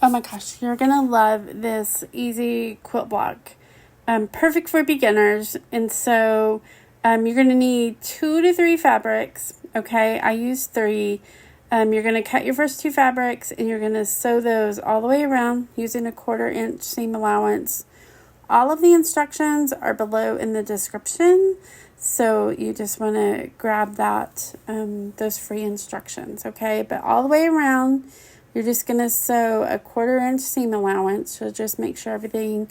Oh my gosh, you're gonna love this easy quilt block. Perfect for beginners. And so you're gonna need 2 to 3 fabrics. Okay, I use 3. You're gonna cut your first 2 fabrics and you're gonna sew those all the way around using a 1/4 inch seam allowance. All of the instructions are below in the description, so you just want to grab that, those free instructions, okay? But all the way around, you're just going to sew a 1/4 inch seam allowance, so just make sure everything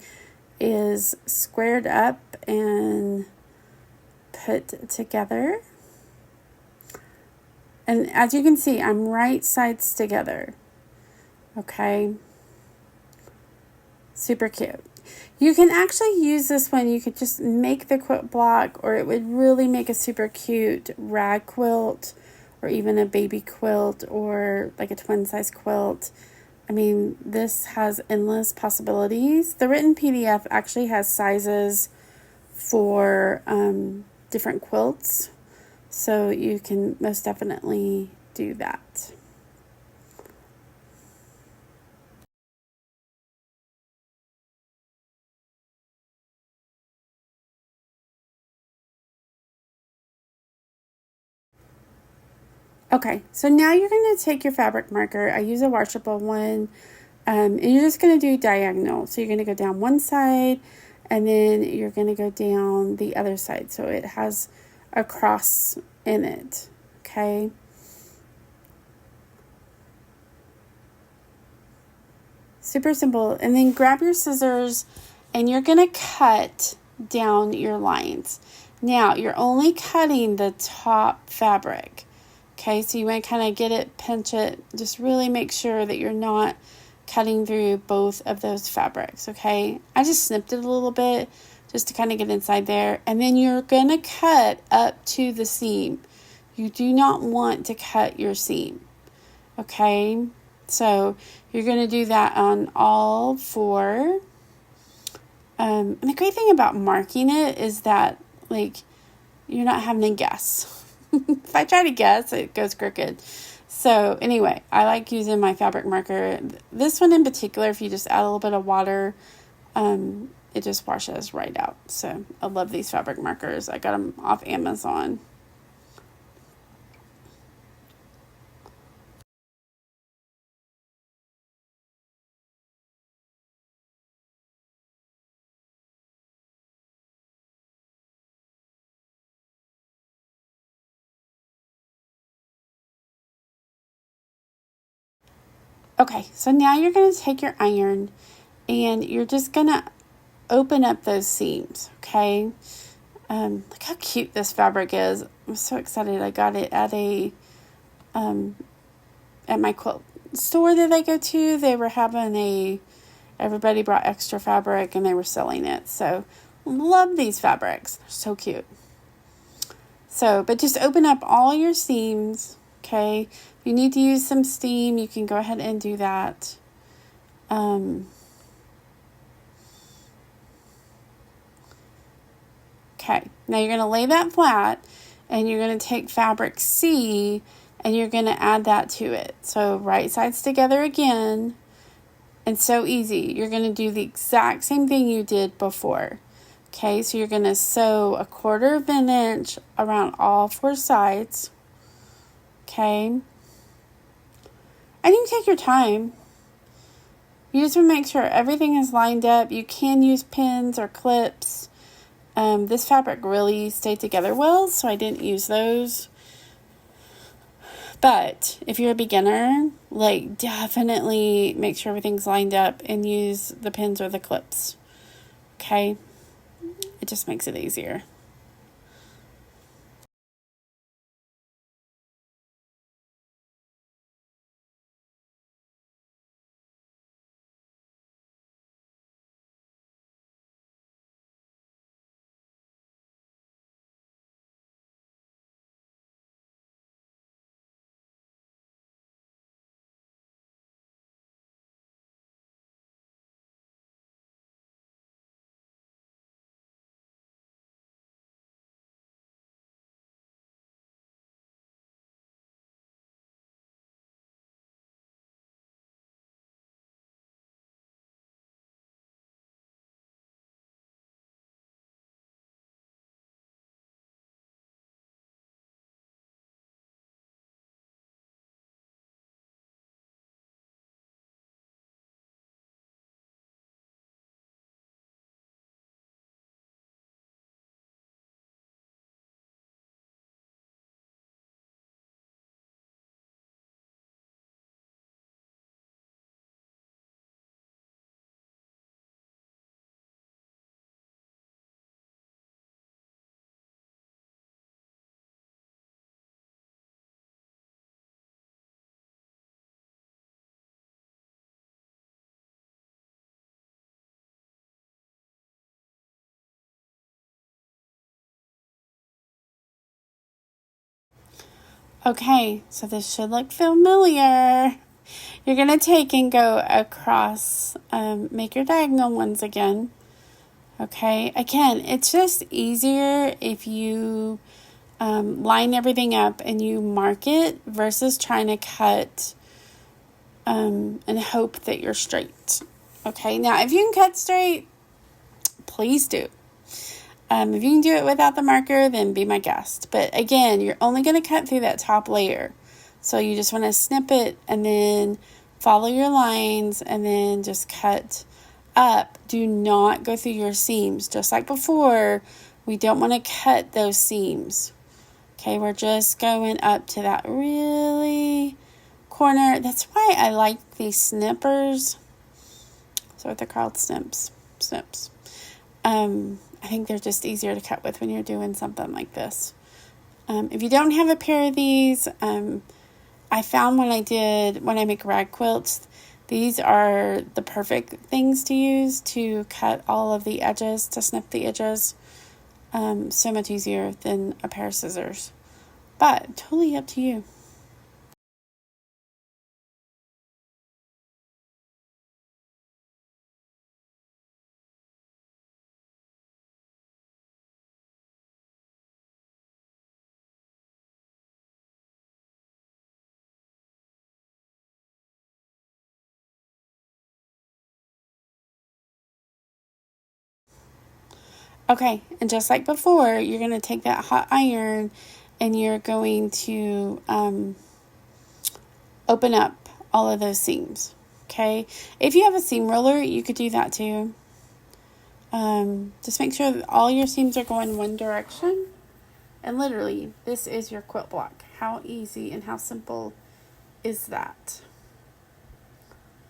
is squared up and put together. And as you can see, I'm right sides together, okay? Super cute. You can actually use this one. You could just make the quilt block, or it would really make a super cute rag quilt, or even a baby quilt, or like a twin size quilt. I mean, this has endless possibilities. The written PDF actually has sizes for different quilts, so you can most definitely do that. Okay, so now you're going to take your fabric marker. I use a washable one, and you're just going to do diagonal. So you're going to go down one side, and then you're going to go down the other side. So it has a cross in it, okay? Super simple. And then grab your scissors, and you're going to cut down your lines. Now, you're only cutting the top fabric. Okay, so you want to kind of get it, pinch it, just really make sure that you're not cutting through both of those fabrics, okay? I just snipped it a little bit just to kind of get inside there. And then you're going to cut up to the seam. You do not want to cut your seam, okay? So you're going to do that on all 4. And the great thing about marking it is that, like, you're not having to guess. If I try to guess, it goes crooked. So anyway, I like using my fabric marker. This one in particular, if you just add a little bit of water, it just washes right out. So I love these fabric markers. I got them off Amazon. Okay, so now you're going to take your iron and you're just going to open up those seams, okay? Look how cute this fabric is. I'm so excited. I got it at at my quilt store that I go to. They were having everybody brought extra fabric and they were selling it. So love these fabrics. They're so cute. So, but just open up all your seams, okay? If you need to use some steam, you can go ahead and do that. Okay, now you're going to lay that flat and you're going to take fabric C and you're going to add that to it. So right sides together again. And so easy. You're going to do the exact same thing you did before. Okay, so you're going to sew a 1/4 of an inch around all 4 sides. Okay. And you can take your time. You just want to make sure everything is lined up. You can use pins or clips. This fabric really stayed together well, so I didn't use those. But if you're a beginner, like, definitely make sure everything's lined up and use the pins or the clips. Okay? It just makes it easier. Okay, so this should look familiar. You're going to take and go across, make your diagonal ones again. Okay, again, it's just easier if you line everything up and you mark it versus trying to cut and hope that you're straight. Okay, now if you can cut straight, please do. If you can do it without the marker, then be my guest. But again, you're only going to cut through that top layer. So you just want to snip it and then follow your lines and then just cut up. Do not go through your seams. Just like before, we don't want to cut those seams. Okay, we're just going up to that really corner. That's why I like these snippers. So what they're called, snips. I think they're just easier to cut with when you're doing something like this. If you don't have a pair of these, I found when I make rag quilts, these are the perfect things to use to cut all of the edges, to snip the edges. So much easier than a pair of scissors. But totally up to you. Okay, and just like before, you're going to take that hot iron and you're going to open up all of those seams. Okay, if you have a seam roller, you could do that too. Just make sure that all your seams are going one direction. And literally, this is your quilt block. How easy and how simple is that?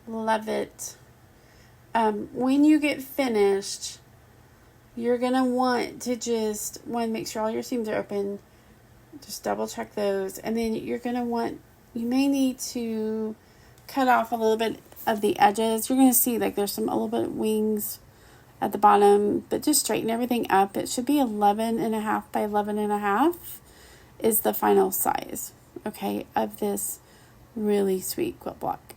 Love it. When you get finished, you're going to want to just, make sure all your seams are open. Just double check those. And then you're going to you may need to cut off a little bit of the edges. You're going to see like there's a little bit of wings at the bottom, but just straighten everything up. It should be 11.5 by 11.5 is the final size, okay, of this really sweet quilt block.